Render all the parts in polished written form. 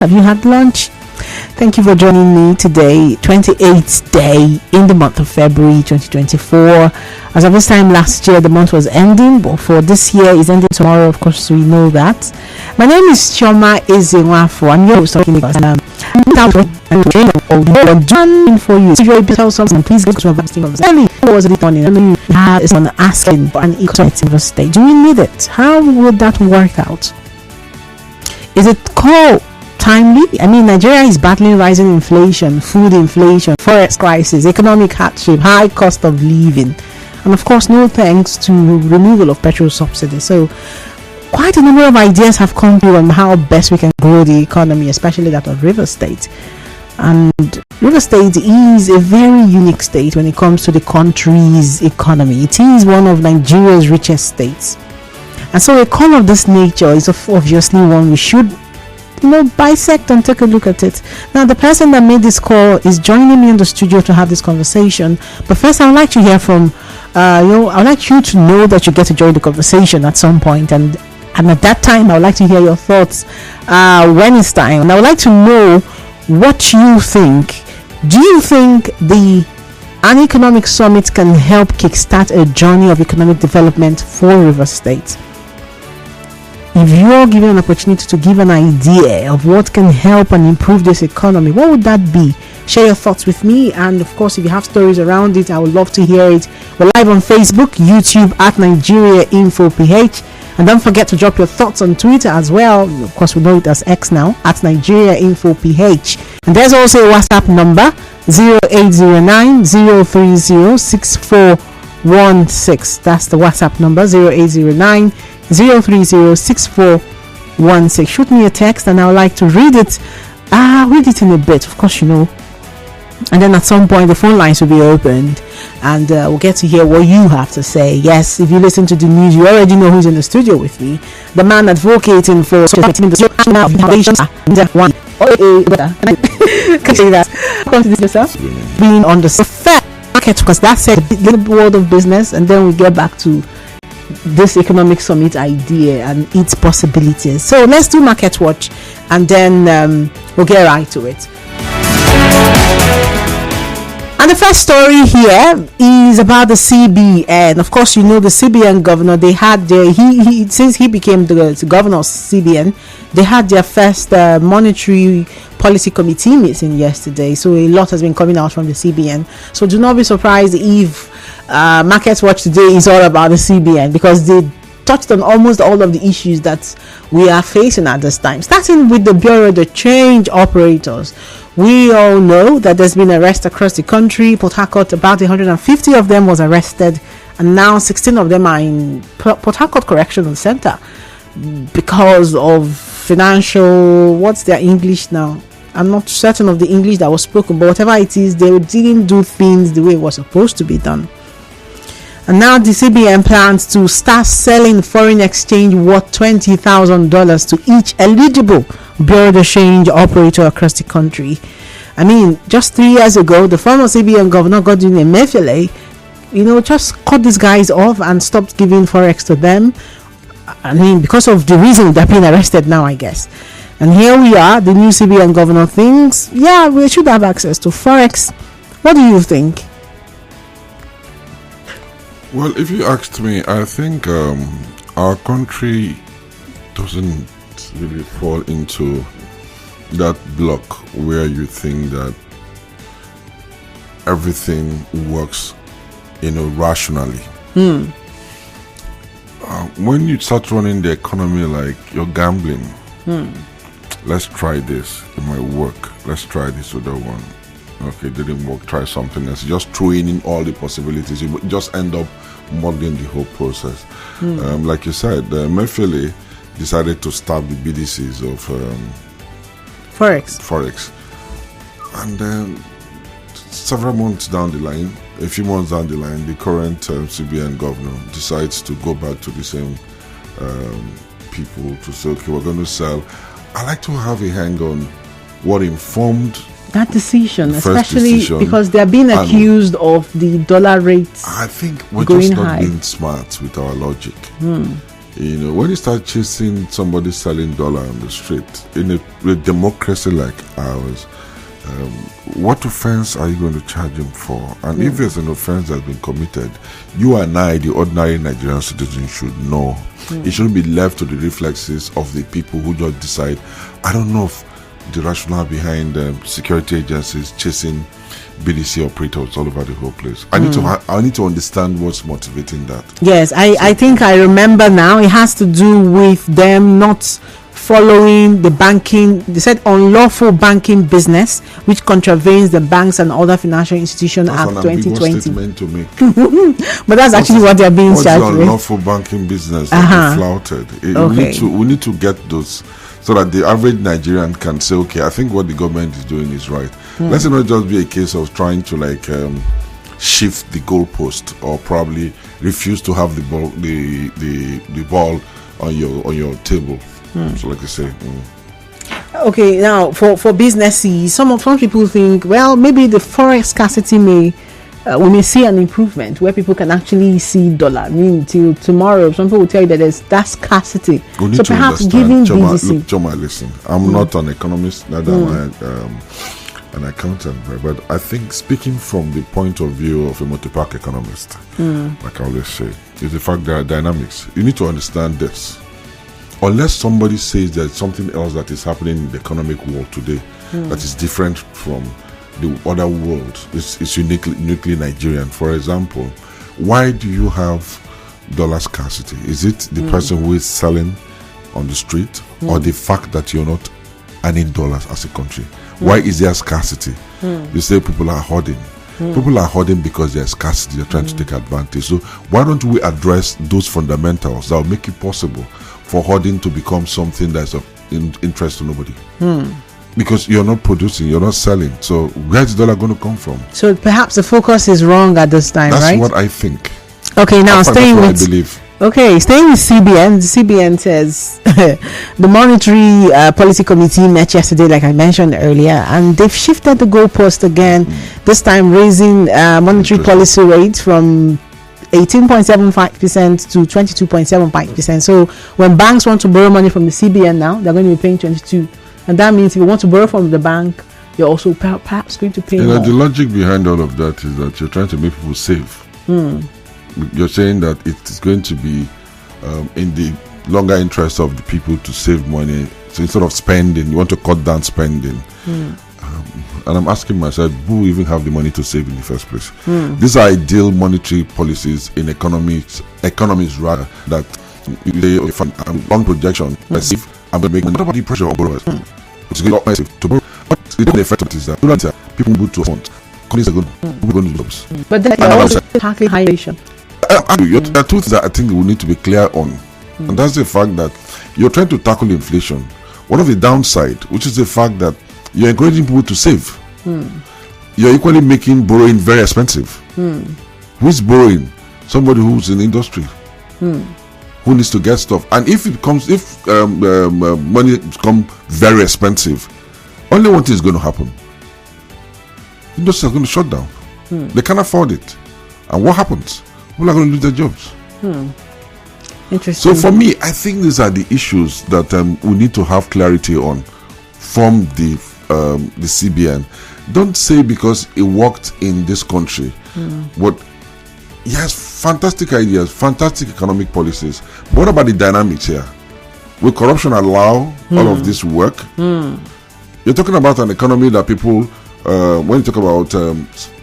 Have you had lunch? Thank you for joining me today, 28th day in the month of February 2024. As of this time last year, the month was ending, but for this year, it's ending tomorrow. Of course, we know that. My name is Chioma Ezenwafo. I'm your host, and I'm for you. If you're tell something, please go to a vaccine of what was it morning? I mean, it's on asking for an equal state. Do we need it? How would that work out? Is it called timely? I mean, Nigeria is battling rising inflation, food inflation, forex crisis, economic hardship, high cost of living, and of course, no thanks to removal of petrol subsidy. So, quite a number of ideas have come through on how best we can grow the economy, especially that of River State. And River State is a very unique state when it comes to the country's economy. It is one of Nigeria's richest states. And so a call of this nature is obviously one we should, bisect and take a look at it. Now, the person that made this call is joining me in the studio to have this conversation. But first, I would like to hear from, I would like you to know that you get to join the conversation at some point. And at that time, I would like to hear your thoughts when it's time. And I would like to know what you think. Do you think an economic summit can help kickstart a journey of economic development for River State? If you're given an opportunity to give an idea of what can help and improve this economy, what would that be? Share your thoughts with me, and of course, if you have stories around it, I would love to hear it. We're live on Facebook, YouTube at Nigeria Info PH, and don't forget to drop your thoughts on Twitter as well. Of course, we know it as X now, at Nigeria Info PH. And there's also a WhatsApp number 0809 030 6416. That's the WhatsApp number 0809 030 6416. Shoot me a text and I would like to read it. Read it in a bit, of course, and then at some point the phone lines will be opened and we'll get to hear what you have to say. Yes, if you listen to the news, you already know who's in the studio with me. The man advocating for being on the fair market, because that's a little world of business, and then we get back to this economic summit idea and its possibilities. So let's do market watch, and then we'll get right to it. And the first story here is about the CBN. Of course, the CBN governor, they had since he became the governor of CBN, they had their first monetary policy committee meeting yesterday. So a lot has been coming out from the CBN. So do not be surprised if Market Watch today is all about the CBN, because they touched on almost all of the issues that we are facing at this time. Starting with the Bureau, the change operators. We all know that there's been arrests across the country. Port Harcourt, about 150 of them was arrested, and now 16 of them are in Port Harcourt Correctional Center because of financial, what's their English now? I'm not certain of the English that was spoken, but whatever it is, they didn't do things the way it was supposed to be done. And now the CBN plans to start selling foreign exchange worth $20,000 to each eligible Bureau de Change operator across the country. I mean, just 3 years ago, the former CBN governor, Godwin Emefiele, just cut these guys off and stopped giving forex to them. I mean, because of the reason they're being arrested now, I guess. And here we are, the new CBN governor thinks, we should have access to forex. What do you think? Well, if you asked me, I think our country doesn't really fall into that block where you think that everything works, rationally. When you start running the economy like you're gambling, let's try this, it might work. Let's try this other one. Okay, didn't work, try something else. Just throwing in all the possibilities, you just end up muddling the whole process. Like you said, Emefiele decided to stop the BDCs of Forex. And then several months down the line, a few months down the line, the current CBN governor decides to go back to the same people to say, okay, we're going to sell. I like to have a hang on what informed that decision, especially because they're being accused of the dollar rates. I think we're just not being smart with our logic. You know, when you start chasing somebody selling dollar on the street in a democracy like ours, what offense are you going to charge him for? And if there's an offense that's been committed, you and I, the ordinary Nigerian citizen, should know. It shouldn't be left to the reflexes of the people who just decide. I don't know if the rationale behind security agencies chasing BDC operators all over the whole place. I need to understand what's motivating that. Yes, I think I remember now. It has to do with them not following the banking. They said unlawful banking business, which contravenes the Banks and Other Financial Institutions Act 2020. Statement to make. But that's actually what they're being charged with. Unlawful banking business that they flouted. We need to get those, so that the average Nigerian can say, okay, I think what the government is doing is right. Let's not just be a case of trying to shift the goalpost, or probably refuse to have the ball on your table. So like I say. Okay, now for businesses, some people think, well, maybe the forex scarcity we may see an improvement where people can actually see dollar. I mean, till tomorrow, some people will tell you that there's that scarcity. So perhaps giving BDC. Look, Choma, listen, I'm not an economist, neither am I an accountant, but I think, speaking from the point of view of a multi-pack economist, like I always say, is the fact there are dynamics. You need to understand this. Unless somebody says there's something else that is happening in the economic world today that is different from the other world, it's uniquely Nigerian. For example, why do you have dollar scarcity? Is it the person who is selling on the street, or the fact that you're not earning dollars as a country? Why is there scarcity? You say people are hoarding. People are hoarding because there's scarcity. They're trying to take advantage. So why don't we address those fundamentals that will make it possible for hoarding to become something that's of interest to nobody? Because you're not producing, you're not selling. So where's the dollar going to come from? So perhaps the focus is wrong at this time, that's right? That's what I think. Okay, now staying with, I believe. Okay, staying with CBN. The CBN says the Monetary Policy Committee met yesterday, like I mentioned earlier, and they've shifted the goalpost again. This time raising monetary policy rate from 18.75% to 22.75%. So when banks want to borrow money from the CBN now, they're going to be paying 22%. And that means if you want to borrow from the bank, you're also perhaps going to pay more. The logic behind all of that is that you're trying to make people save. You're saying that it is going to be in the longer interest of the people to save money. So instead of spending, you want to cut down spending. And I'm asking myself, who even have the money to save in the first place? These are ideal monetary policies in economies rather, that they long projection, save, and make money. What about the pressure on borrowers? It's going to be expensive to borrow. But the effect is that people move to funds. Companies are going to jobs. But then you're also tackling high inflation. There are two things that I think we need to be clear on, and that's the fact that you're trying to tackle inflation. One of the downside, which is the fact that you're encouraging people to save. You're equally making borrowing very expensive. Who's borrowing? Somebody who's in the industry, who needs to get stuff. And if money becomes very expensive, only one thing is going to happen: industries are going to shut down. They can't afford it, and what happens? People are going to lose their jobs. Interesting. So for me, I think these are the issues that we need to have clarity on from the CBN. Don't say because it worked in this country. He has fantastic ideas, fantastic economic policies. But what about the dynamics here? Will corruption allow all of this work? You're talking about an economy that people, when you talk about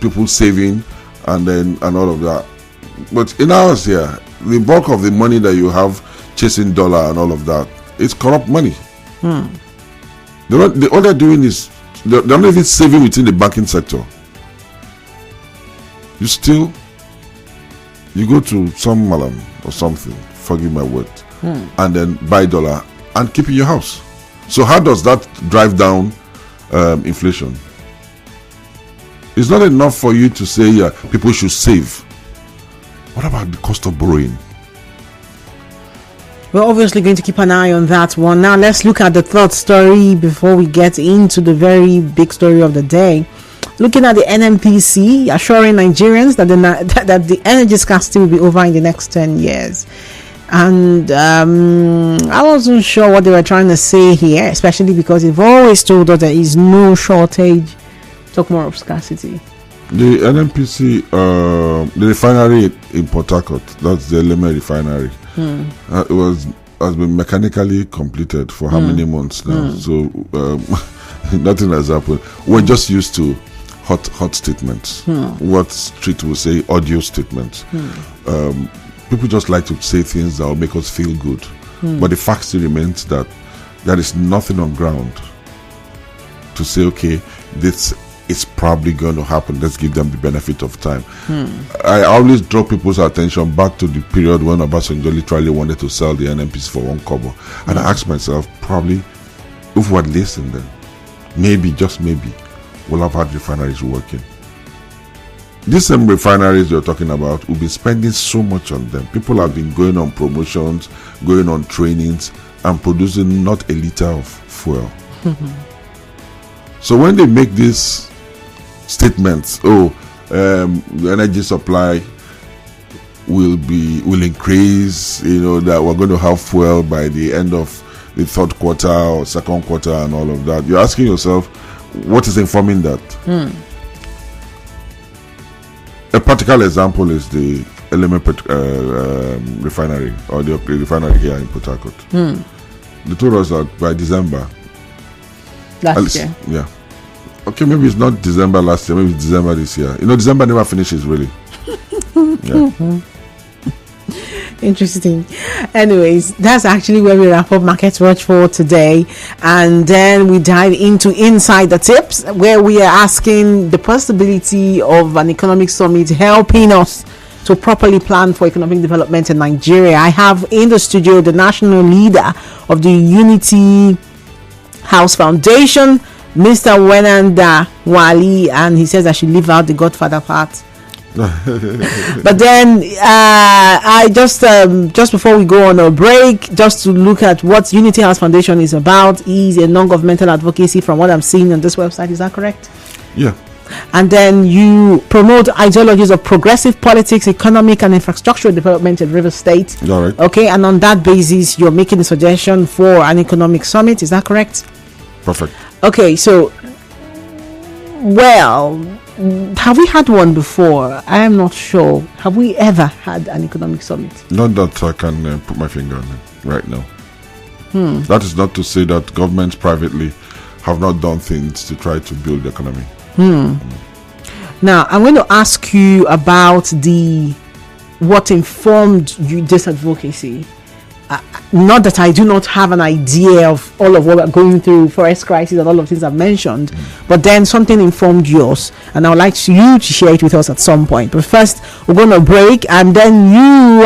people saving and all of that, but in ours here, the bulk of the money that you have chasing dollar and all of that, it's corrupt money. All they're doing is they're not even saving within the banking sector. You go to some malam or something, forgive my word, and then buy dollar and keep in your house. So how does that drive down inflation? It's not enough for you to say people should save. What about the cost of borrowing? We're obviously going to keep an eye on that one. Now let's look at the third story before we get into the very big story of the day. Looking at the NNPC assuring Nigerians that the energy scarcity will be over in the next 10 years. And I wasn't sure what they were trying to say here, especially because they've always told us there is no shortage. Talk more of scarcity. The NNPC, the refinery in Port Harcourt, that's the Eleme refinery. Has been mechanically completed for how many months now? So nothing has happened. We're just used to hot statements. What street will say audio statements. People just like to say things that will make us feel good, but the fact still remains that there is nothing on ground to say, okay, this is probably going to happen. Let's give them the benefit of time. I always draw people's attention back to the period when Obasanjo literally wanted to sell the NNPC for 1 kobo, and I asked myself, probably if we had listened then, maybe, just maybe, we'll have had refineries working. These same refineries you're talking about, we'll be spending so much on them. People have been going on promotions, going on trainings, and producing not a liter of fuel. So when they make these statements, the energy supply will increase, that we're going to have fuel by the end of the third quarter or second quarter and all of that, you're asking yourself, what is informing that? A practical example is the Eleme refinery, or the refinery here in Port Harcourt. They told us that by December Last year. Yeah. Okay, maybe it's not December last year, maybe it's December this year. December never finishes, really. Yeah. Interesting. Anyways, that's actually where we wrap up Market Watch for today, and then we dive into Inside the Tips, where we are asking the possibility of an economic summit helping us to properly plan for economic development in Nigeria. I have in the studio the national leader of the Unity House Foundation, Mr. Wenenda Wali, and he says I should leave out the Godfather part. But then I just before we go on a break, just to look at what Unity House Foundation is about, is a non-governmental advocacy from what I'm seeing on this website. Is that correct? Yeah. And then you promote ideologies of progressive politics, economic and infrastructural development in River State. All right. Okay, and on that basis you're making a suggestion for an economic summit. Is that correct? Perfect. Okay, so have we had one before? I am not sure. Have we ever had an economic summit? Not that I can put my finger on it right now. That is not to say that governments privately have not done things to try to build the economy. Now, I'm going to ask you about what informed you this advocacy. Not that I do not have an idea of all of what we're going through, forest crisis and all of things I've mentioned, but then something informed yours, and I would like you to share it with us at some point. But first, we're going to break, and then you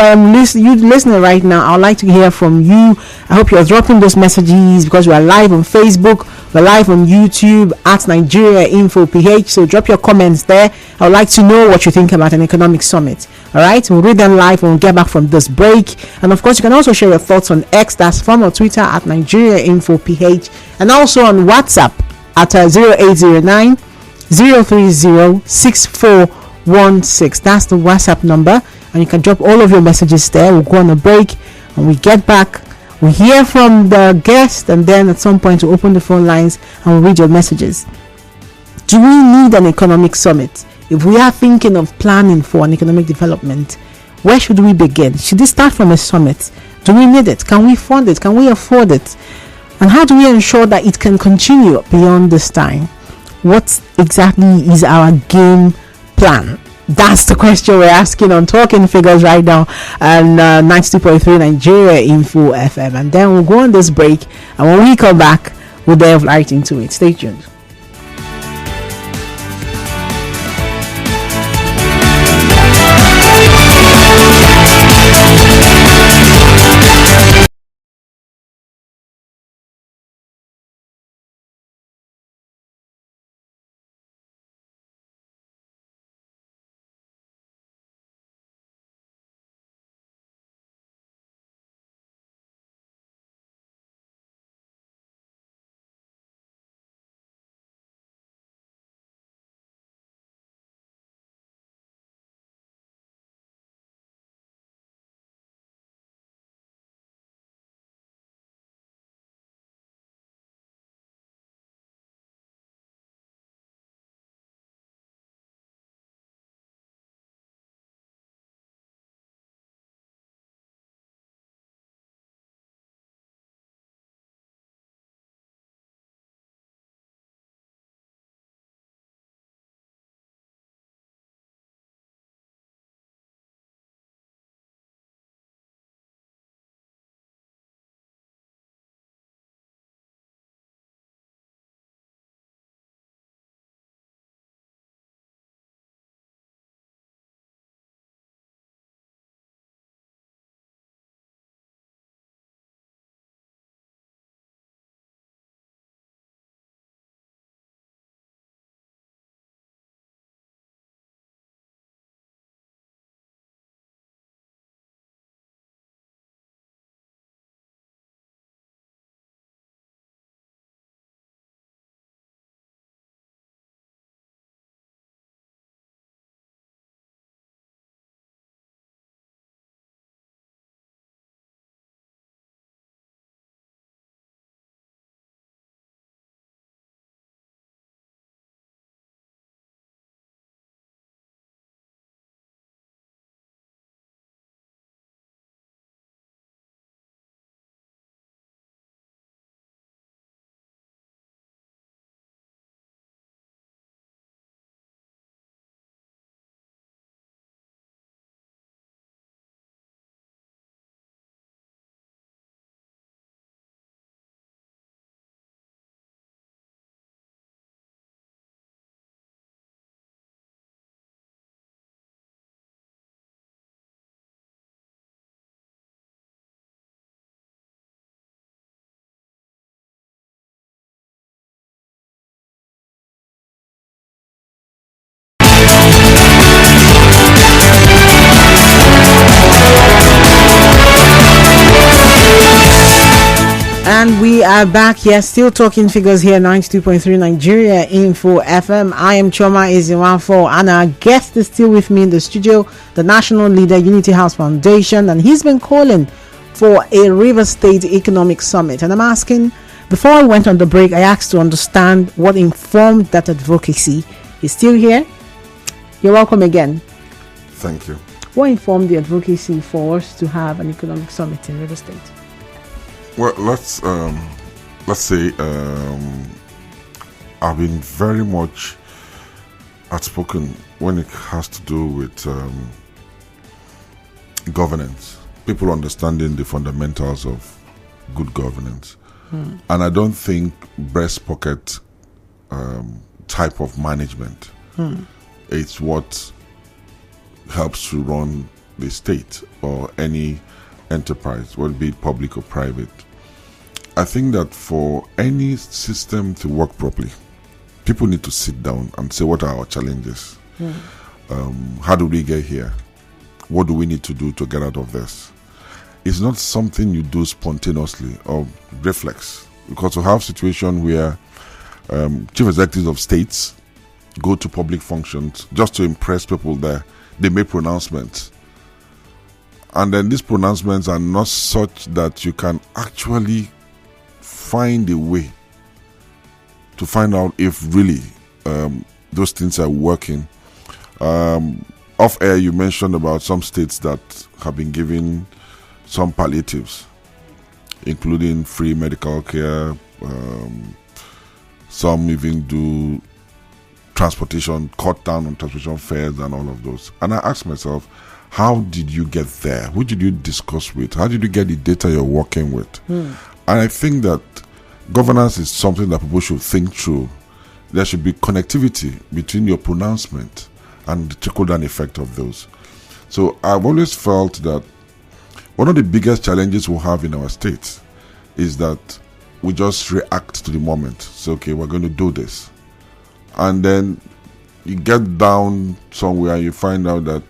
listening right now, I would like to hear from you. I hope you're dropping those messages, because we are live on Facebook, we're live on YouTube at Nigeria Info PH. So drop your comments there. I would like to know what you think about an economic summit. All right, we'll read them live when we get back from this break. And of course, you can also share your thoughts on X, that's former Twitter at Nigeria Info PH, and also on WhatsApp at 0809 030 6416. That's the WhatsApp number, and you can drop all of your messages there. We'll go on a break. When we get back, we hear from the guest, and then at some point we'll open the phone lines and we'll read your messages. Do we need an economic summit? If we are thinking of planning for an economic development, where should we begin? Should it start from a summit? Do we need it? Can we fund it? Can we afford it? And how do we ensure that it can continue beyond this time? What exactly is our game plan? That's the question we're asking on Talking Figures right now, and 92.3 Nigeria Info FM. And then we'll go on this break, and when we come back, we'll delve right into it. Stay tuned. And we are back here, still talking figures here, 92.3 Nigeria Info FM. I am Choma Eziwanfo, and our guest is still with me in the studio, the national leader, Unity House Foundation, and he's been calling for a River State Economic Summit. And I'm asking, before I went on the break, I asked to understand what informed that advocacy. He's still here. You're welcome again. Thank you. What informed the advocacy for us to have an economic summit in River State? Well, let's say I've been very much outspoken when it has to do with governance. People understanding the fundamentals of good governance, and I don't think breast pocket type of management. It's what helps to run the state or any enterprise, whether it be public or private. I think that for any system to work properly, people need to sit down and say, what are our challenges? How do we get here? What do we need to do to get out of this? It's not something you do spontaneously or reflex, because you have situation where chief executives of states go to public functions just to impress people there. They make pronouncements. And then these pronouncements are not such that you can actually find a way to find out if really those things are working. Off air, you mentioned about some states that have been giving some palliatives, including free medical care. Some even do transportation, cut down on transportation fares and all of those. And I asked myself, how did you get there? Who did you discuss with? How did you get the data you're working with? And I think that governance is something that people should think through. There should be connectivity between your pronouncement and the trickle-down effect of those. So I've always felt that one of the biggest challenges we have in our state is that we just react to the moment. So, okay, we're going to do this. And then you get down somewhere and you find out that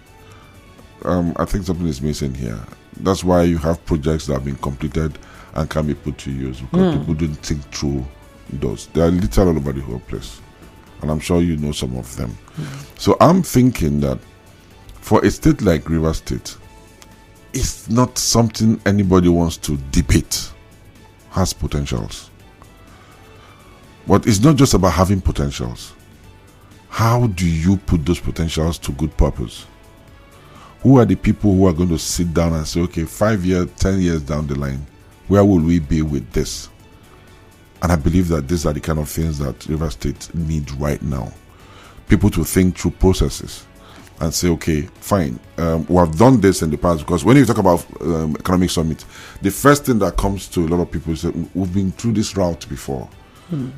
I think something is missing here. That's why you have projects that have been completed and can be put to use, because people didn't think through those. They are little all over the whole place, and I'm sure you know some of them. So I'm thinking that for a state like River State, it's not something anybody wants to debate. Has potentials, but it's not just about having potentials. How do you put those potentials to good purpose? Who are the people who are going to sit down and say, okay, 5 years, 10 years down the line, where will we be with this? And I believe that these are the kind of things that River State needs right now. People to think through processes and say, okay, fine, we have done this in the past. Because when you talk about economic summit, the first thing that comes to a lot of people is that we've been through this route before.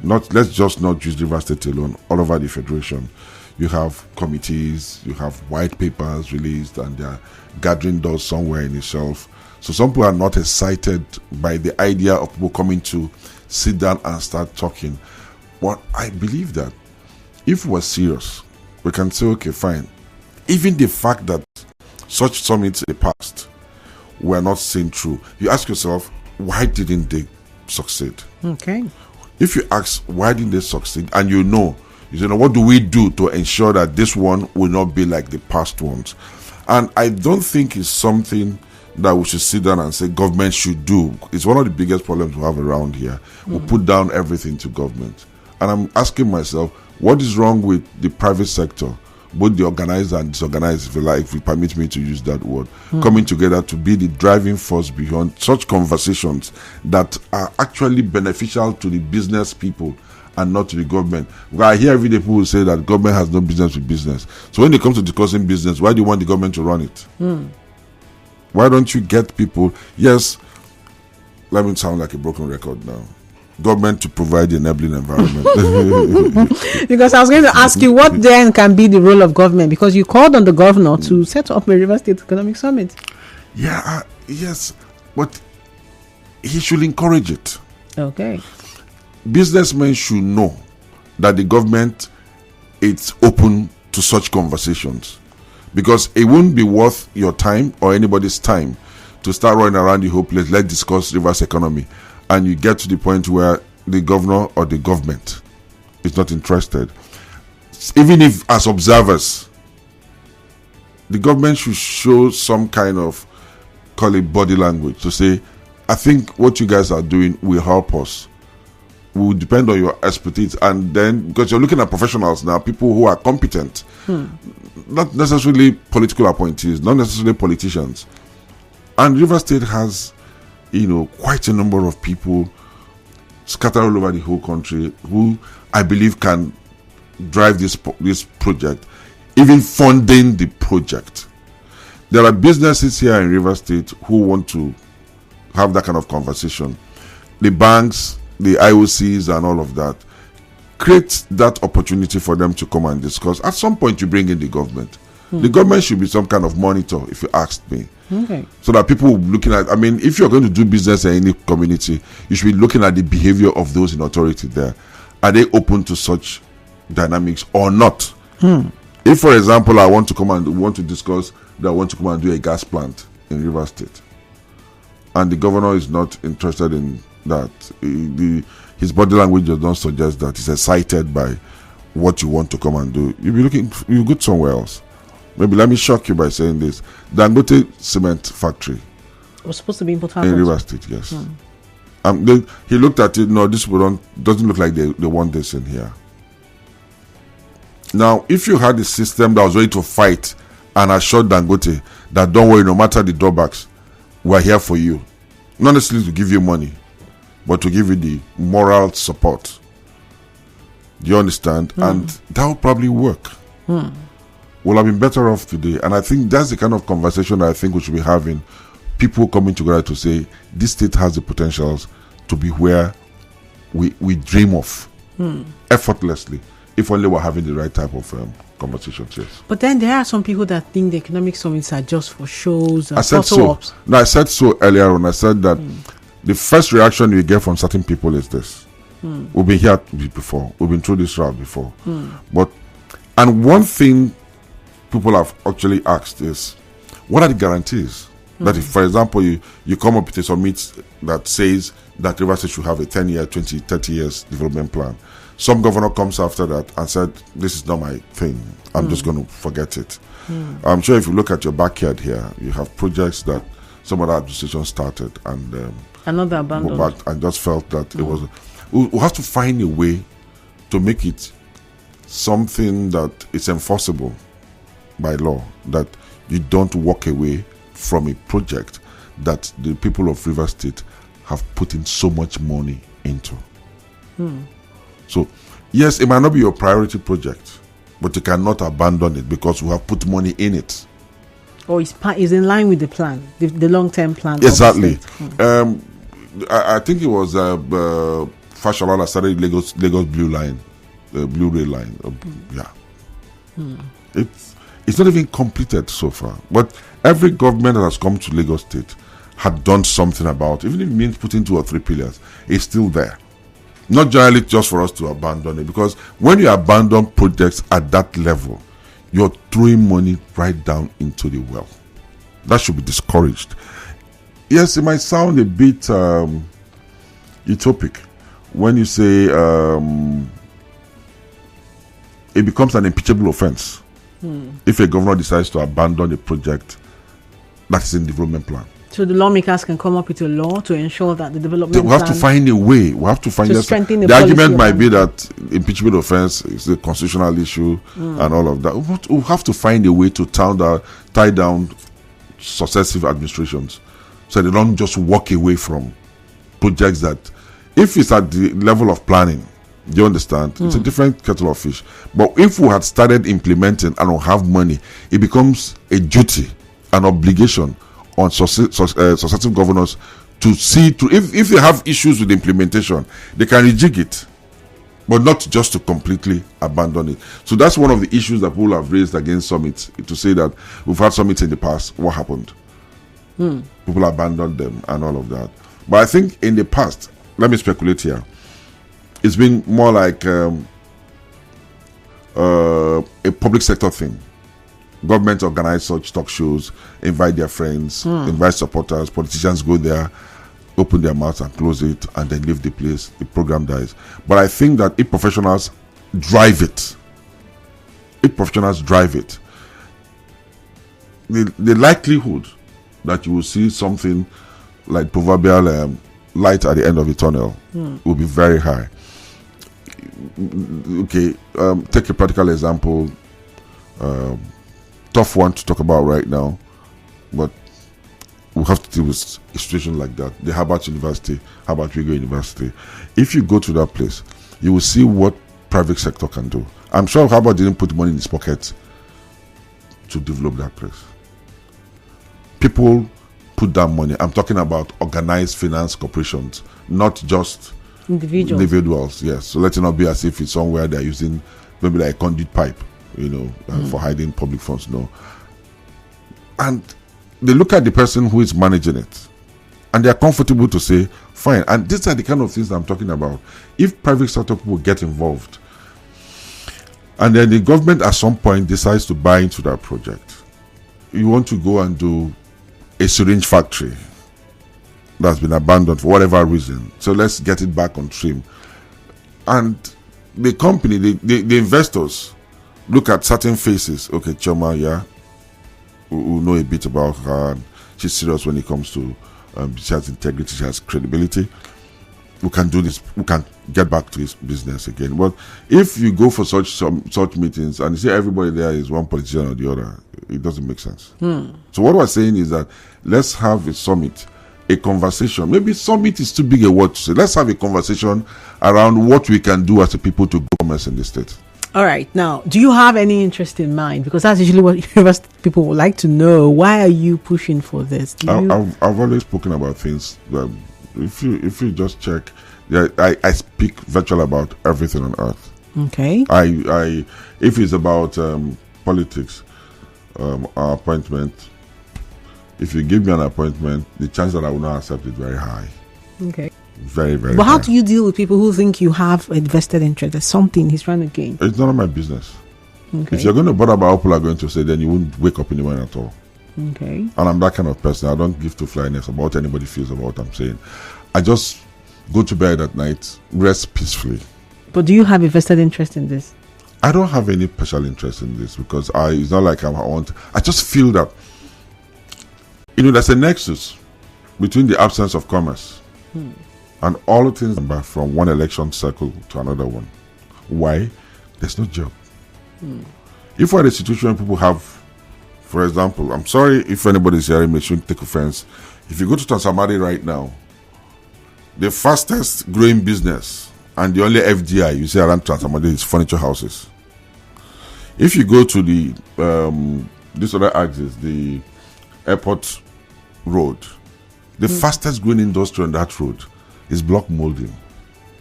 Let's just not use River State alone. All over the federation, you have committees, you have white papers released, and they're gathering those somewhere in itself. So some people are not excited by the idea of people coming to sit down and start talking. But I believe that if we're serious, we can say, okay, fine. Even the fact that such summits in the past were not seen through, you ask yourself, why didn't they succeed? Okay. If you ask, why didn't they succeed? And you know, what do we do to ensure that this one will not be like the past ones? And I don't think it's something that we should sit down and say government should do. It's one of the biggest problems we have around here. We put down everything to government. And I'm asking myself, what is wrong with the private sector, both the organized and disorganized, if you like, if you permit me to use that word, coming together to be the driving force behind such conversations that are actually beneficial to the business people and not to the government. Because I hear every day people say that government has no business with business. So when it comes to discussing business, why do you want the government to run it? Why don't you get people? Yes, let me sound like a broken record now. Government to provide the enabling environment. Because I was going to ask you, what then can be the role of government? Because you called on the governor to set up a River State Economic Summit. Yeah, yes, but he should encourage it. Okay. Businessmen should know that the government is open to such conversations, because it won't be worth your time or anybody's time to start running around the whole place. Let's discuss reverse economy. and you get to the point where the governor or the government is not interested, even if as observers, the government should show some kind of, call it body language, to say, I think what you guys are doing will help us. We will depend on your expertise. And then, because you're looking at professionals now, people who are competent, not necessarily political appointees, not necessarily politicians. And River State has, quite a number of people scattered all over the whole country who I believe can drive this project, even funding the project. There are businesses here in River State who want to have that kind of conversation. The banks, the IOCs and all of that. Create that opportunity for them to come and discuss. At some point you bring in the government. The government should be some kind of monitor, if you asked me. Okay. So that people looking at, if you're going to do business in any community, you should be looking at the behavior of those in authority there. Are they open to such dynamics or not? If, for example, I want to come and want to discuss that I want to come and do a gas plant in River State, and the governor is not interested in that, his body language does not suggest that he's excited by what you want to come and do, you'll go somewhere else. Maybe let me shock you by saying this. Dangote cement factory was supposed to be in Port Harcourt. In River State, yes. He looked at it, no, this doesn't look like they want this in here. Now, if you had a system that was ready to fight and assured Dangote that don't worry, no matter the drawbacks, we're here for you. Not necessarily to give you money, but to give you the moral support. Do you understand? And that will probably work. We'll have been better off today. And I think that's the kind of conversation that I think we should be having. People coming together to say, this state has the potentials to be where we dream of effortlessly, if only we're having the right type of conversations, yes. But then there are some people that think the economic summits are just for shows and I said so. No, I said so earlier on. I said that the first reaction you get from certain people is this. We've been here before. We've been through this route before. And one thing people have actually asked is, what are the guarantees? That if, for example, you come up with a summit that says that River State should have a 10-year, 20, 30 years development plan. Some governor comes after that and said, this is not my thing. I'm just going to forget it. I'm sure if you look at your backyard here, you have projects that some other administration started and another abandoned. And just felt that it was. We'll have to find a way to make it something that is enforceable by law, that you don't walk away from a project that the people of River State have put in so much money into. So, yes, it might not be your priority project, but you cannot abandon it because we have put money in it. Or is in line with the plan, the long-term plan. Exactly. I think it was Fashola that started Lagos Blue Line, Blue Rail Line. It's not even completed so far. But every government that has come to Lagos State had done something about it. Even if it means putting 2 or 3 pillars, it's still there. Not generally just for us to abandon it, because when you abandon projects at that level, you're throwing money right down into the well. That should be discouraged. Yes, it might sound a bit utopic when you say it becomes an impeachable offense if a governor decides to abandon a project that is in development plan. So the lawmakers can come up with a law to ensure that the development we have to find a way. We have to find to strengthen the argument might be that impeachable offense is a constitutional issue and all of that. We have to find a way to tie down successive administrations so they don't just walk away from projects that, if it's at the level of planning, do you understand? It's a different kettle of fish. But if we had started implementing and we have money, it becomes a duty, an obligation on successive governors to see to if they have issues with the implementation, they can rejig it, but not just to completely abandon it. So that's one of the issues that people have raised against summits, to say that we've had summits in the past, what happened? People abandoned them and all of that. But I think in the past, let me speculate here, it's been more like a public sector thing. Government organize such talk shows, invite their friends, invite supporters, politicians go there, open their mouths and close it and then leave the place, the program dies. But I think that if professionals drive it, the likelihood that you will see something like proverbial light at the end of the tunnel will be very high. Okay, take a practical example, tough one to talk about right now, but we have to deal with a situation like that. The Harvard University, Harvard Rigo University. If you go to that place, you will see what private sector can do. I'm sure Harvard didn't put money in his pocket to develop that place. People put that money. I'm talking about organized finance corporations, not just individuals. Yes. So let it not be as if it's somewhere they're using maybe like a conduit pipe, for hiding public funds. No. And they look at the person who is managing it, and they are comfortable to say, fine. And these are the kind of things I'm talking about. If private sector people get involved, and then the government at some point decides to buy into that project, you want to go and do a syringe factory that's been abandoned for whatever reason. So let's get it back on stream. And the company, the investors look at certain faces. Okay, Choma, yeah, we know a bit about her. She's serious when it comes to, she has integrity, she has credibility. We can do this. We can get back to this business again. But if you go for such meetings and you see everybody there is one politician or the other, it doesn't make sense. So what we're saying is that let's have a summit, a conversation. Maybe summit is too big a word to say. Let's have a conversation around what we can do as a people to grow commerce in the state. All right. Now, do you have any interest in mind? Because that's usually what university people would like to know. Why are you pushing for this? I've always spoken about things. If you just check, I speak virtually about everything on earth. Okay. I if it's about politics, our appointment. If you give me an appointment, the chance that I will not accept is very high. Okay. Very, very But high. how do you deal with people who think you have a vested interest? There's something he's trying to gain. It's none of my business. Okay. If you're going to bother about what people are going to say, then you wouldn't wake up in the morning at all. Okay. And I'm that kind of person. I don't give two flying about what anybody feels about what I'm saying. I just go to bed at night, rest peacefully. But do you have a vested interest in this? I don't have any special interest in this because it's not like I just feel that, there's a nexus between the absence of commerce and all the things back from one election cycle to another one. Why? There's no job. If we're in a situation where people have, for example, I'm sorry if anybody's hearing me, shouldn't take offense. If you go to Tansamadi right now, the fastest growing business and the only FDI you see around Tansamadi is furniture houses. If you go to the this other axis, the airport road, the fastest growing industry on that road is block molding.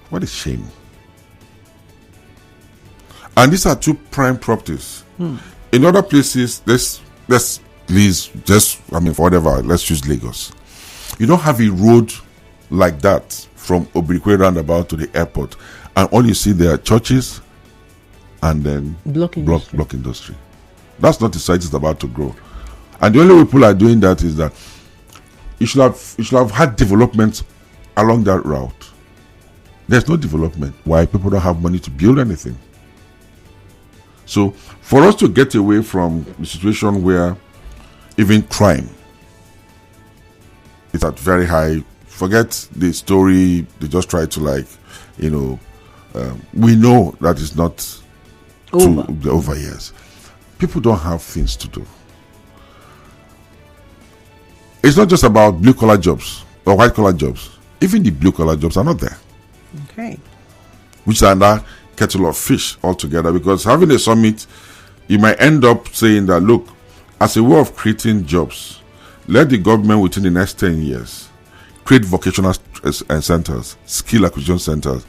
What a shame. And these are two prime properties. In other places, let's for whatever, let's choose Lagos. You don't have a road like that from Obirikwe roundabout to the airport, and all you see there are churches and then block industry. That's not the site it's about to grow. And the only way people are doing that is that you should have had development along that route. There's no development. Why? People don't have money to build anything. So for us to get away from the situation where even crime is at very high, forget the story, they just try to we know that it's not over years. People don't have things to do. It's not just about blue collar jobs or white collar jobs. Even the blue collar jobs are not there. Okay. Which are another kettle of fish altogether, because having a summit, you might end up saying that, look, as a way of creating jobs, let the government within the next 10 years create vocational centers, skill acquisition centers,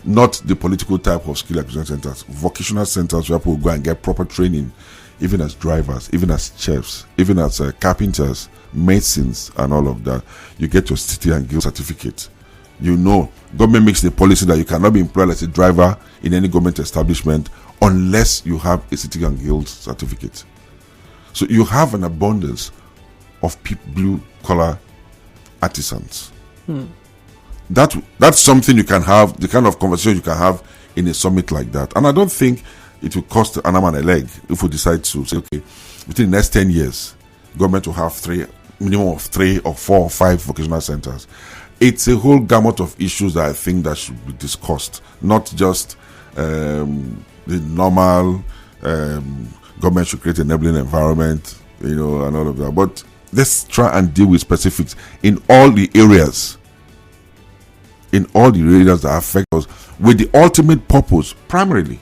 not the political type of skill acquisition centers, vocational centers where people go and get proper training, even as drivers, even as chefs, even as carpenters, masons, and all of that. You get your city and guild certificate. Government makes the policy that you cannot be employed as a driver in any government establishment unless you have a city and guild certificate. So you have an abundance of blue collar artisans That's something you can have, the kind of conversation you can have in a summit like that. And I don't think it will cost an arm and a leg if we decide to say, okay, within the next 10 years, government will have minimum of 3 or 4 or 5 vocational centers. It's a whole gamut of issues that I think that should be discussed, not just the normal government should create an enabling environment, and all of that. But let's try and deal with specifics in all the areas. In all the areas that affect us, with the ultimate purpose, primarily,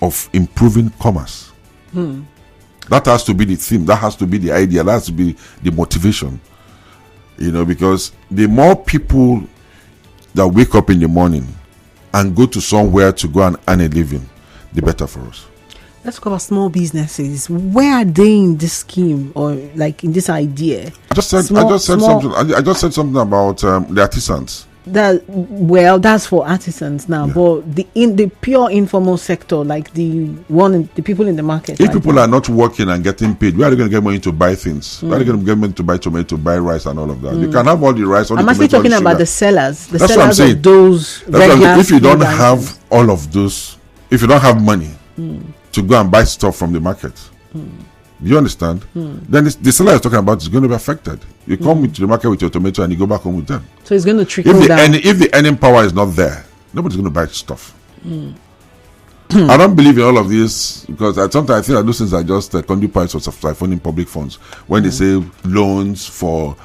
of improving commerce. That has to be the theme. That has to be the idea. That has to be the motivation. Because the more people that wake up in the morning and go to somewhere to go and earn a living, the better for us. Let's talk about small businesses. Where are they in this scheme or like in this idea? I just said something. I just said something about the artisans. That's for artisans now, but in the pure informal sector, like the people in the market. If people are not working and getting paid, where are they going to get money to buy things? Where are they going to get money to buy tomato, to buy rice, and all of that? You can have all the rice. I'm actually talking about the sellers. That's what I'm saying. Of those. If you don't have all of those, if you don't have money to go and buy stuff from the market. Do you understand? Then the seller is talking about is going to be affected. You come to the market with your tomato and you go back home with them. So it's going to trickle down. If the earning power is not there, nobody's going to buy stuff. I don't believe in all of this because sometimes I think that those things are just conduit parts of siphoning public funds. When they say loans for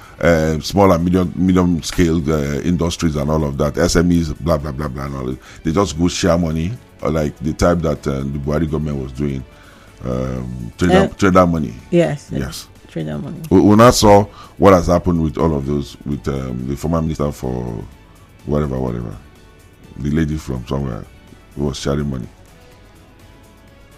small and medium scale industries and all of that, SMEs, blah blah blah blah, and all that, they just go share money, like the type that the Wali government was doing. Trader money. Yes. Trader money. We now saw what has happened with all of those with the former minister for whatever, the lady from somewhere who was sharing money.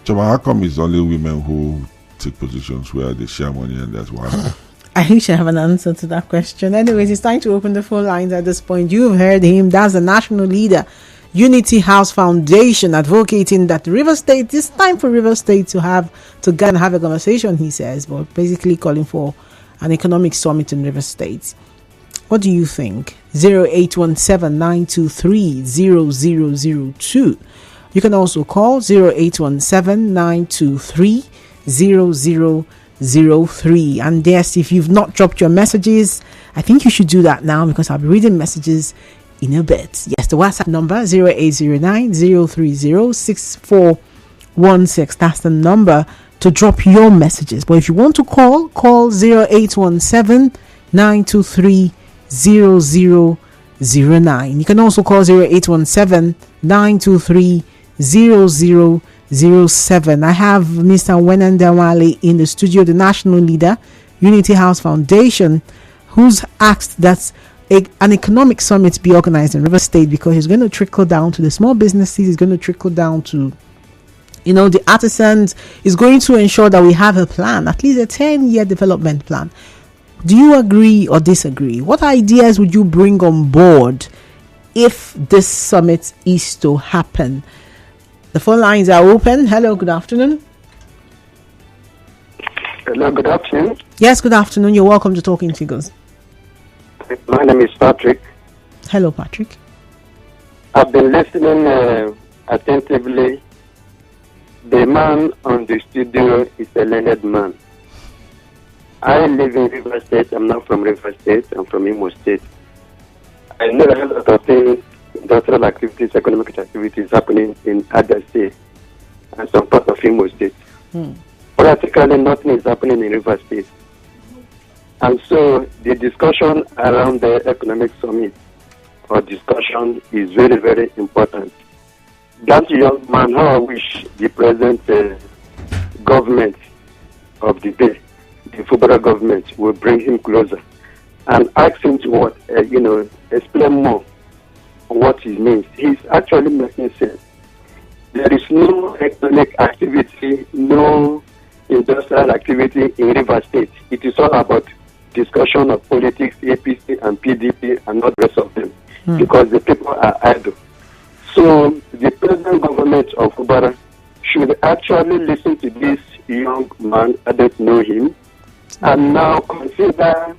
So how come it's only women who take positions where they share money and that's what happens? I think she have an answer to that question. Anyways, it's time to open the phone lines at this point. You've heard him. That's the national leader. Unity House Foundation advocating that Rivers State, it's time for Rivers State to go and have a conversation, he says, but basically calling for an economic summit in Rivers State. What do you think? 0817-923-0002. You can also call 0817-923-0003. And yes, if you've not dropped your messages, I think you should do that now because I'll be reading messages in a bit. Yes, the WhatsApp number 0809-030-6416. That's the number to drop your messages. But if you want to call 0817-923-0009. You can also call 0817-923-0007. I have Mr. Wenenda Wali in the studio, the national leader, Unity House Foundation, who's asked that an economic summit be organized in River State because it's going to trickle down to the small businesses, it's going to trickle down to the artisans. Is going to ensure that we have a plan, at least a 10-year development plan. Do you agree or disagree? What ideas would you bring on board if this summit is to happen? The phone lines are open. Hello, good afternoon. Hello, good afternoon. Yes, good afternoon. You're welcome to Talking Figures. My name is Patrick. Hello, Patrick. I've been listening attentively. The man on the studio is a learned man. I live in River State. I'm not from River State. I'm from Imo State. I know a lot of things, industrial activities, economic activities happening in other states and some part of Imo State. Practically nothing is happening in River State. And so the discussion around the economic summit or discussion is very, very important. That young man, how I wish the present government of the day, the federal government, will bring him closer and ask him to explain more what he means. He's actually making sense. There is no economic activity, no industrial activity in River State. It is all about discussion of politics, APC and PDP and not the rest of them, because the people are idle. So the present government of Ubara should actually listen to this young man. I don't know him, and now consider,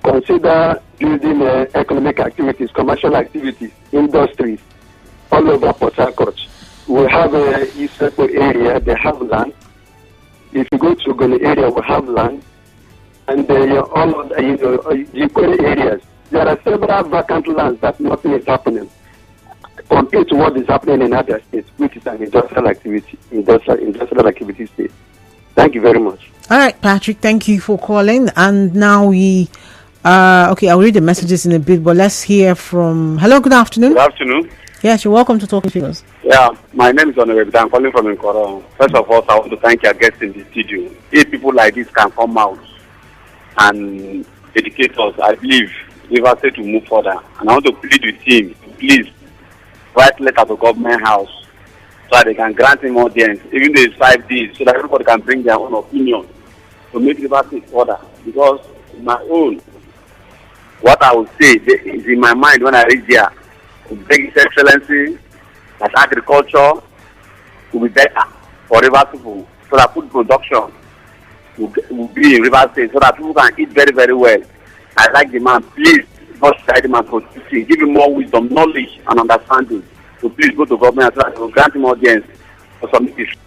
consider building economic activities, commercial activities, industries all over Port Harcourt. We have a East Circle area, they have land. If you go to Goli area, we have land. And all of the Ikore areas, there are several vacant lands that nothing is happening compared to what is happening in other states, which is an industrial activity state. Thank you very much. All right, Patrick, thank you for calling. And now I'll read the messages in a bit, but let's hear from... Hello, good afternoon. Good afternoon. Yes, you're welcome to Talking Figures. Yeah, my name is Honorable. I'm calling from Nkoro. First of all, I want to thank your guests in the studio. If people like this can come out and educate us, I believe River State will move further. And I want to plead with him to please write letter to government house so that they can grant him audience, even though it's 5 days, so that everybody can bring their own opinion to make River State further. Because my own, what I would say is in my mind when I reach there, to bring His Excellency that agriculture will be better for River people, so that food production will be in River State, so that people can eat very, very well. I like the man. Please, God guide the man for teaching, give him more wisdom, knowledge, and understanding. So please go to government so that will grant him audience for some issues.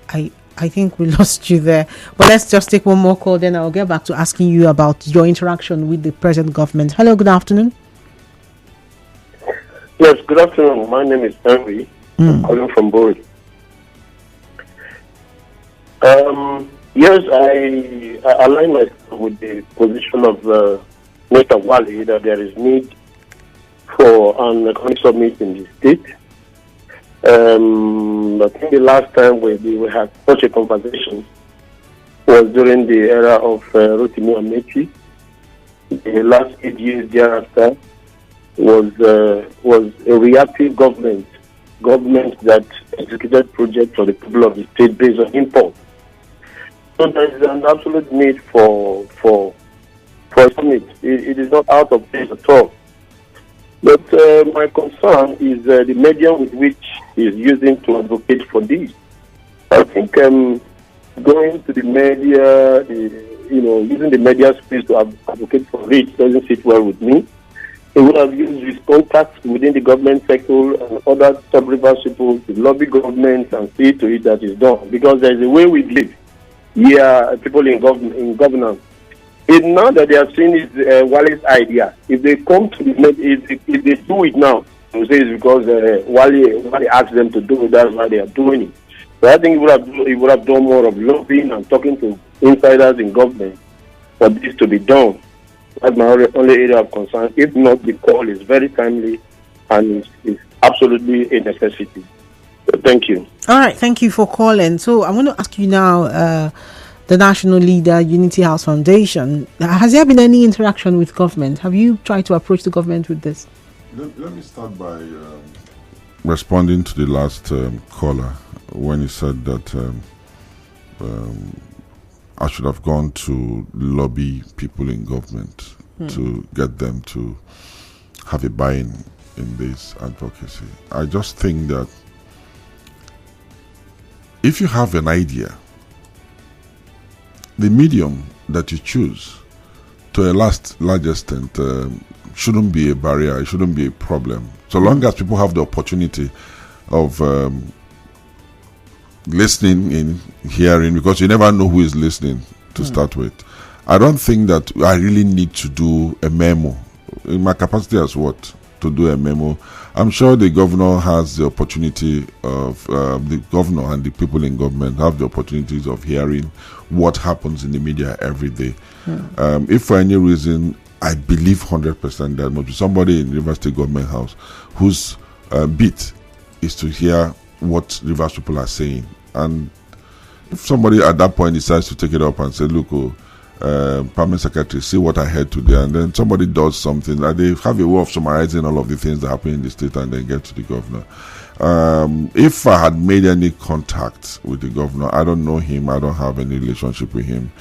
I think we lost you there. But let's just take one more call, then I'll get back to asking you about your interaction with the present government. Hello, good afternoon. Yes, good afternoon. My name is Henry. I'm calling from Bori. Yes, I align myself with the position of Mr. Wali that there is need for an economic summit in the state. I think the last time we had such a conversation was during the era of Rotimi Amechi. The last 8 years thereafter was a reactive government that executed projects for the people of the state based on import. So there is an absolute need for a summit. It is not out of place at all. But my concern is the medium with which he is using to advocate for this. I think going to the media, using the media space to advocate for it doesn't sit well with me. He would have used his contacts within the government sector and other sub-river people to lobby government and see to it that is done. Because there is a way we live here, people in governance. It's now that they have seen is Wali's idea. If they come to the if they do it now, they say it's because Wali asked them to do it, that's why they are doing it. So I think he would have done more of lobbying and talking to insiders in government for this to be done. That's my only area of concern. If not, the call is very timely and is absolutely a necessity. So thank you. All right, thank you for calling. So I'm going to ask you now, the national leader, Unity House Foundation, has there been any interaction with government? Have you tried to approach the government with this? Let me start by responding to the last caller when he said that I should have gone to lobby people in government to get them to have a buy-in in this advocacy. I just think that if you have an idea, the medium that you choose to a large extent shouldn't be a barrier, it shouldn't be a problem. So long as people have the opportunity of listening in, hearing, because you never know who is listening to start with. I don't think that I really need to do a memo. In my capacity as what? To do a memo. I'm sure the governor has the opportunity of, the governor and the people in government have the opportunities of hearing what happens in the media every day. If for any reason, I believe 100% there must be somebody in River State Government House whose bit is to hear what Rivers people are saying. And if somebody at that point decides to take it up and say, look, Permanent Secretary, see what I heard today, and then somebody does something, like they have a way of summarizing all of the things that happen in the state and then get to the governor. If I had made any contact with the governor, I don't know him, I don't have any relationship with him,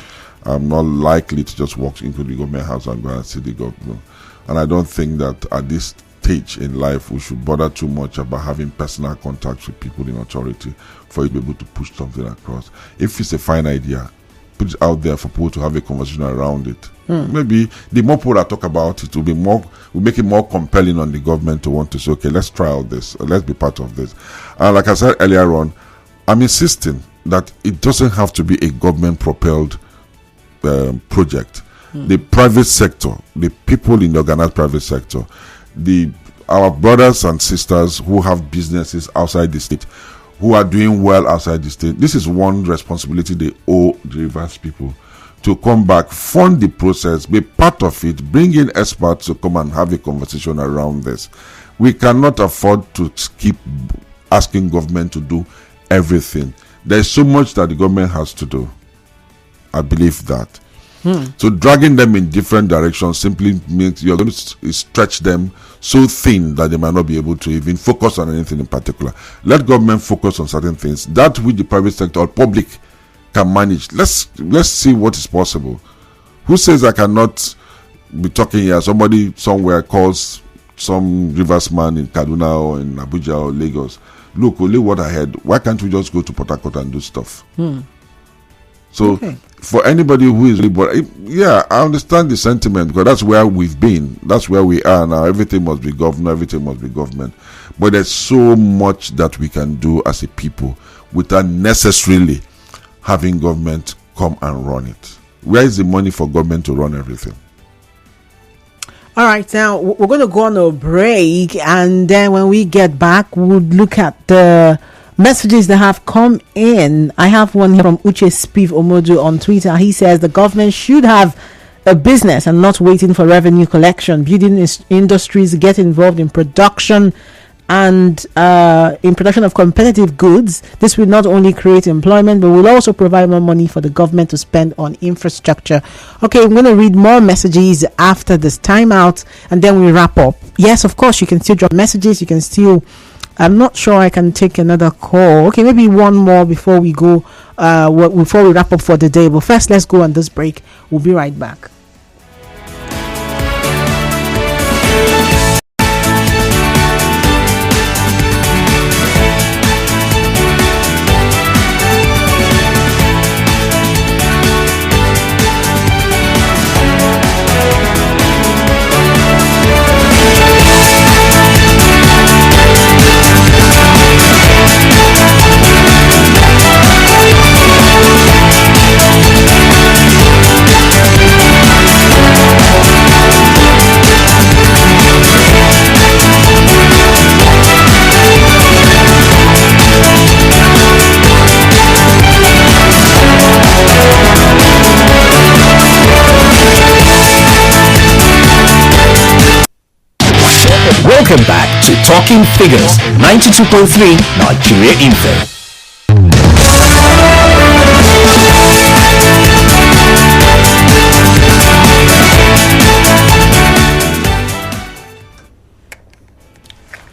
I'm not likely to just walk into the government house and go and see the governor. And I don't think that at this stage in life we should bother too much about having personal contacts with people in authority for you to be able to push something across. If it's a fine idea, put it out there for people to have a conversation around it. Maybe the more people that talk about it, will make it more compelling on the government to want to say, okay, let's try out this, let's be part of this. And like I said earlier on, I'm insisting that it doesn't have to be a government-propelled project. The private sector, the people in the organized private sector, our brothers and sisters who have businesses outside the state, who are doing well outside the state, this is one responsibility they owe the Rivers people, to come back, fund the process, be part of it, bring in experts to come and have a conversation around this. We cannot afford to keep asking government to do everything. There's so much that the government has to do. I believe that. So dragging them in different directions simply means you're going to stretch them so thin that they might not be able to even focus on anything in particular. Let government focus on certain things. That which the private sector or public can manage. Let's see what is possible. Who says I cannot be talking here? Somebody somewhere calls some Rivers man in Kaduna or in Abuja or Lagos. Look, only what I heard. Why can't we just go to Port Harcourt and do stuff? So for anybody who is really, yeah, I understand the sentiment, because that's where we've been. That's where we are now. Everything must be government. Everything must be government. But there's so much that we can do as a people without necessarily having government come and run it. Where is the money for government to run everything? All right, now we're going to go on a break, and then when we get back, we'll look at the messages that have come in. I have one here from Uche Spiv Omodu on Twitter. He says the government should have a business and not waiting for revenue collection. Building industries get involved in production and in production of competitive goods. This will not only create employment, but will also provide more money for the government to spend on infrastructure. Okay, I'm going to read more messages after this timeout, and then we wrap up. Yes, of course, you can still drop messages. You can still, I'm not sure I can take another call. Okay, maybe one more before we go, before we wrap up for the day. But first, let's go on this break. We'll be right back. Welcome back to Talking Figures, 92.3 Nigeria Info.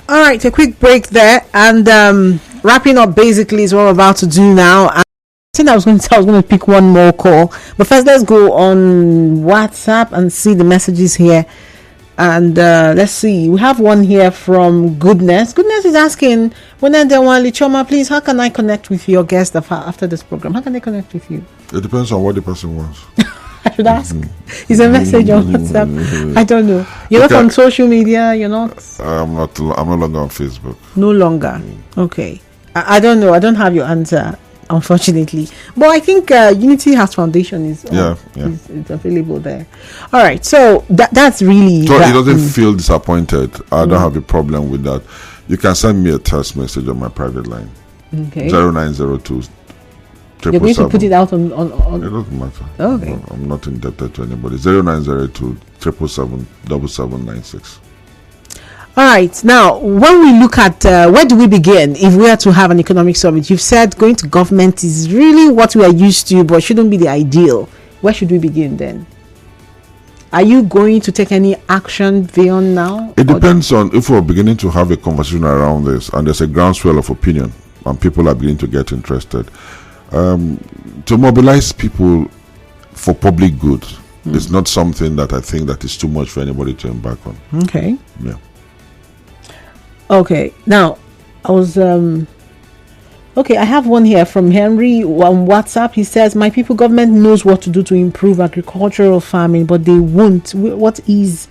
All right, a quick break there, and wrapping up basically is what we're about to do now. I think I was going to pick one more call, but first let's go on WhatsApp and see the messages here. And let's see, we have one here from Goodness. Goodness is asking, Wenenda, Wali, Choma, please, how can I connect with your guest after this program? How can they connect with you? It depends on what the person wants. I should ask. Is a message on WhatsApp? I don't know. You're not on social media? You're not? I'm no longer on Facebook. No longer? Okay. I don't know. I don't have your answer, unfortunately. But I think Unity House Foundation is available there. All right. So that's really... So he doesn't feel disappointed. I don't have a problem with that. You can send me a text message on my private line. Okay. 0902 You're going to put it out on... It doesn't matter. Okay. I'm not indebted to anybody. 0902 777 All right. Now, when we look at where do we begin if we are to have an economic summit? You've said going to government is really what we are used to, but shouldn't be the ideal. Where should we begin then? Are you going to take any action beyond now? It depends on if we're beginning to have a conversation around this and there's a groundswell of opinion and people are beginning to get interested. To mobilize people for public good is not something that I think that is too much for anybody to embark on. Okay. Yeah. Okay. Now, I was Okay, I have one here from Henry on WhatsApp. He says, my people, government knows what to do to improve agricultural farming, but they won't. What is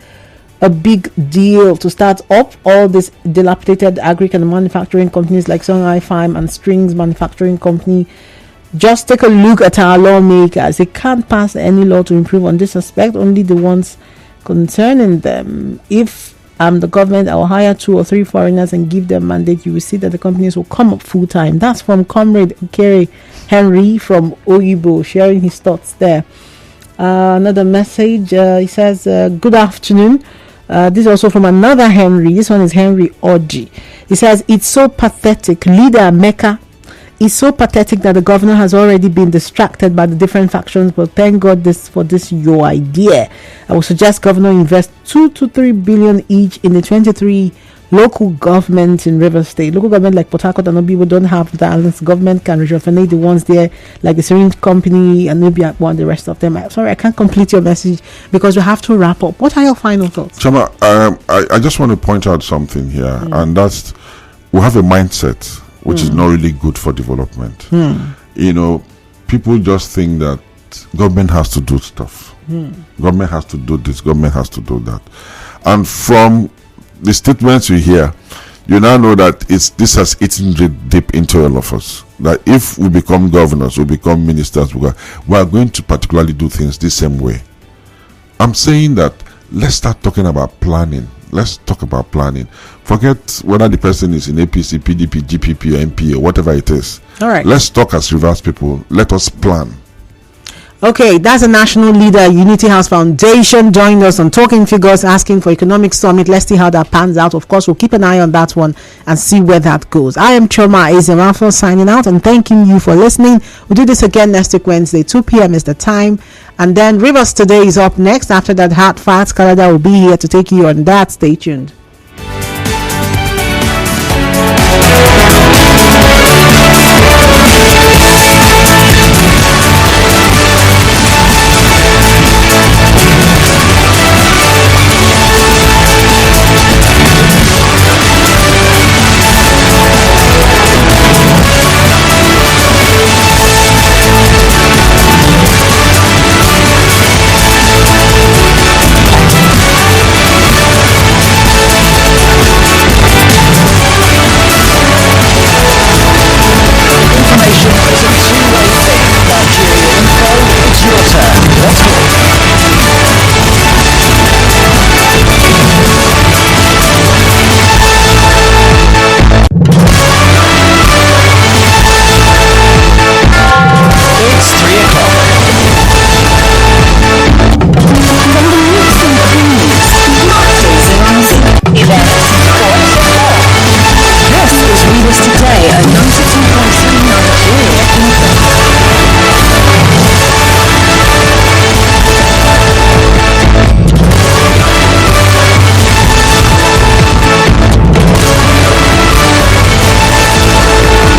a big deal to start up all these dilapidated agri and manufacturing companies like Songhai Farm and Strings Manufacturing Company? Just take a look at our lawmakers. They can't pass any law to improve on this aspect, only the ones concerning them. If the government, I will hire 2 or 3 foreigners and give them mandate. You will see that the companies will come up full time. That's from Comrade Kerry Henry from Oyibo, sharing his thoughts there. Another message, he says, good afternoon. This is also from another Henry. This one is Henry Oji. He says, it's so pathetic. Leader Mecca, it's so pathetic that the governor has already been distracted by the different factions, but thank God for this your idea. I would suggest governor invest 2 to 3 billion each in the 23 local governments in River State. Local government like Port Harcourt and Obibo don't have that. Government can rejuvenate the ones there, like the Syringe Company and maybe one the rest of them. Sorry, I can't complete your message because we have to wrap up. What are your final thoughts? Chama, I just want to point out something here, and that's we have a mindset which is not really good for development. You know, people just think that government has to do stuff. Government has to do this, government has to do that. And from the statements you hear, you now know that this has eaten deep into all of us. That if we become governors, we become ministers, we are going to particularly do things the same way. I'm saying that let's start talking about planning. Let's talk about planning. Forget whether the person is in APC, PDP, GPP, or MP, or whatever it is. All right. Let's talk as Rivers people. Let us plan. Okay, that's a national leader, Unity House Foundation, joined us on Talking Figures, asking for Economic Summit. Let's see how that pans out. Of course, we'll keep an eye on that one and see where that goes. I am Choma Ezemafo signing out and thanking you for listening. We'll do this again next week, Wednesday, 2 p.m. is the time. And then Rivers Today is up next. After that, Hard Facts, Canada will be here to take you on that. Stay tuned.